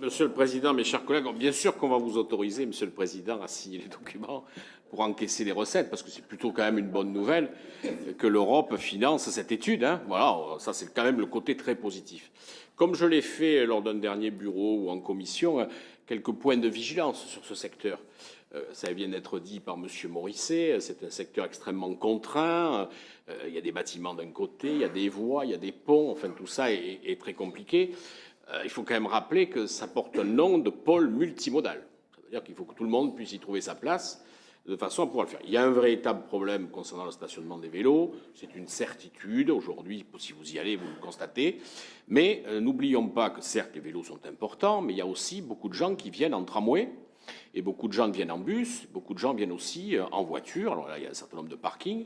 Monsieur le Président, mes chers collègues, bien sûr qu'on va vous autoriser, Monsieur le Président, à signer les documents pour encaisser les recettes, parce que c'est plutôt quand même une bonne nouvelle que l'Europe finance cette étude. Hein. Voilà, ça c'est quand même le côté très positif. Comme je l'ai fait lors d'un dernier bureau ou en commission, quelques points de vigilance sur ce secteur. Ça vient d'être dit par M. Morisset, c'est un secteur extrêmement contraint. Il y a des bâtiments d'un côté, il y a des voies, il y a des ponts, enfin tout ça est très compliqué. Il faut quand même rappeler que ça porte un nom de pôle multimodal. Ça veut dire qu'il faut que tout le monde puisse y trouver sa place de façon à pouvoir le faire. Il y a un véritable problème concernant le stationnement des vélos, c'est une certitude. Aujourd'hui, si vous y allez, vous le constatez. Mais n'oublions pas que certes, les vélos sont importants, mais il y a aussi beaucoup de gens qui viennent en tramway, et beaucoup de gens viennent en bus, beaucoup de gens viennent aussi en voiture. Alors là, il y a un certain nombre de parkings.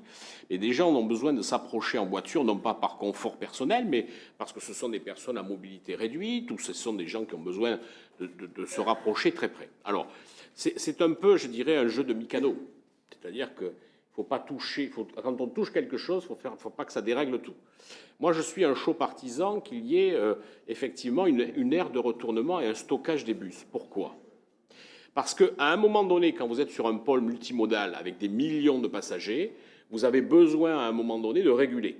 Et des gens ont besoin de s'approcher en voiture, non pas par confort personnel, mais parce que ce sont des personnes à mobilité réduite, ou ce sont des gens qui ont besoin de se rapprocher très près. Alors, c'est un peu, je dirais, un jeu de Mikado. C'est-à-dire qu'il ne faut pas toucher, quand on touche quelque chose, il ne faut pas que ça dérègle tout. Moi, je suis un chaud partisan qu'il y ait effectivement une aire de retournement et un stockage des bus. Pourquoi ? Parce qu'à un moment donné, quand vous êtes sur un pôle multimodal avec des millions de passagers, vous avez besoin à un moment donné de réguler.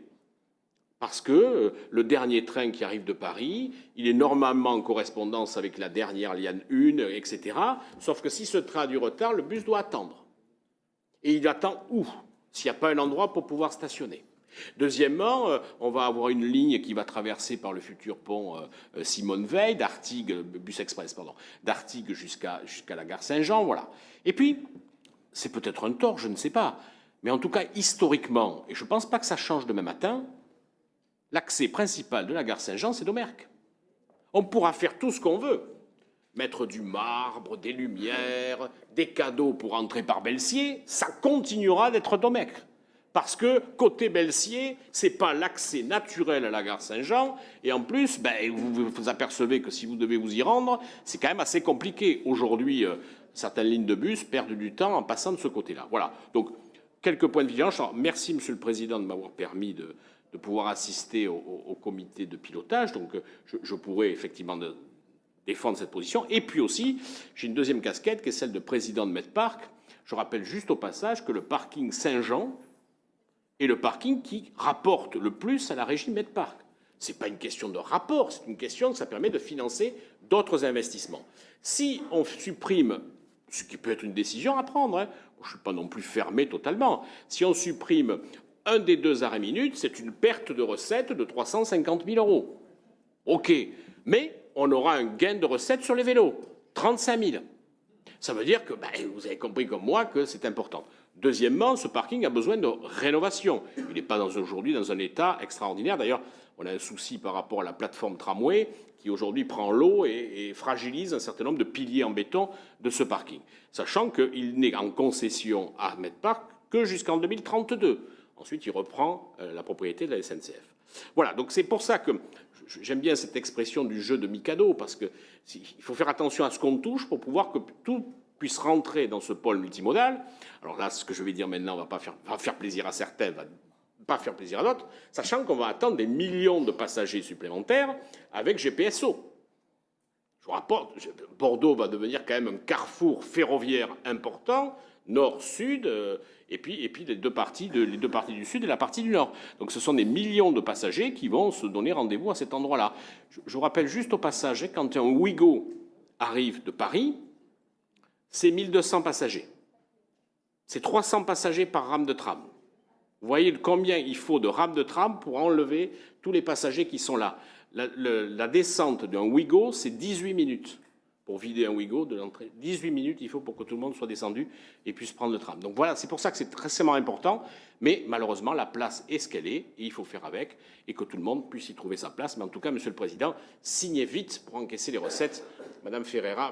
Parce que le dernier train qui arrive de Paris, il est normalement en correspondance avec la dernière ligne 1, etc. Sauf que si ce train a du retard, le bus doit attendre. Et il attend où? S'il n'y a pas un endroit pour pouvoir stationner. Deuxièmement, on va avoir une ligne qui va traverser par le futur pont Simone Veil, d'Artigues, bus express, pardon, d'Artigues jusqu'à la gare Saint-Jean, voilà. Et puis, c'est peut-être un tort, je ne sais pas, mais en tout cas, historiquement, et je ne pense pas que ça change demain matin, l'accès principal de la gare Saint-Jean, c'est Domergue. On pourra faire tout ce qu'on veut, mettre du marbre, des lumières, des cadeaux pour entrer par Belsier, ça continuera d'être Domergue. Parce que, côté Belsier, ce n'est pas l'accès naturel à la gare Saint-Jean. Et en plus, vous vous apercevez que si vous devez vous y rendre, c'est quand même assez compliqué. Aujourd'hui, certaines lignes de bus perdent du temps en passant de ce côté-là. Voilà. Donc, quelques points de vigilance. Alors, merci, Monsieur le Président, de m'avoir permis de pouvoir assister au comité de pilotage. Donc, je pourrais effectivement défendre cette position. Et puis aussi, j'ai une deuxième casquette qui est celle de président de Medpark. Je rappelle juste au passage que le parking Saint-Jean est le parking qui rapporte le plus à la régie Medpark. Ce n'est pas une question de rapport, c'est une question que ça permet de financer d'autres investissements. Si on supprime, ce qui peut être une décision à prendre, hein, je ne suis pas non plus fermé totalement, si on supprime un des 2 arrêts minutes, c'est une perte de recettes de 350 000 €. OK, mais on aura un gain de recettes sur les vélos, 35 000. Ça veut dire que, vous avez compris comme moi que c'est important. Deuxièmement, ce parking a besoin de rénovation. Il n'est pas aujourd'hui dans un état extraordinaire. D'ailleurs, on a un souci par rapport à la plateforme tramway qui aujourd'hui prend l'eau et fragilise un certain nombre de piliers en béton de ce parking. Sachant qu'il n'est en concession à Medpark que jusqu'en 2032. Ensuite, il reprend la propriété de la SNCF. Voilà, donc c'est pour ça que j'aime bien cette expression du jeu de Mikado, parce qu'il faut faire attention à ce qu'on touche pour pouvoir que tout puisse rentrer dans ce pôle multimodal. Alors là, ce que je vais dire maintenant va faire plaisir à certains, va pas faire plaisir à d'autres, sachant qu'on va attendre des millions de passagers supplémentaires avec GPSO. Je vous rapporte, Bordeaux va devenir quand même un carrefour ferroviaire important, nord-sud, et puis les deux parties du sud et la partie du nord. Donc ce sont des millions de passagers qui vont se donner rendez-vous à cet endroit-là. Je vous rappelle juste au passage, quand un Ouigo arrive de Paris, c'est 1200 passagers. C'est 300 passagers par rame de tram. Vous voyez combien il faut de rames de tram pour enlever tous les passagers qui sont là. La descente d'un Ouigo, c'est 18 minutes. Pour vider un Ouigo de l'entrée, 18 minutes, il faut pour que tout le monde soit descendu et puisse prendre le tram. Donc voilà, c'est pour ça que c'est extrêmement important, mais malheureusement, la place est ce qu'elle est, et il faut faire avec, et que tout le monde puisse y trouver sa place. Mais en tout cas, Monsieur le Président, signez vite pour encaisser les recettes. Madame Ferreira.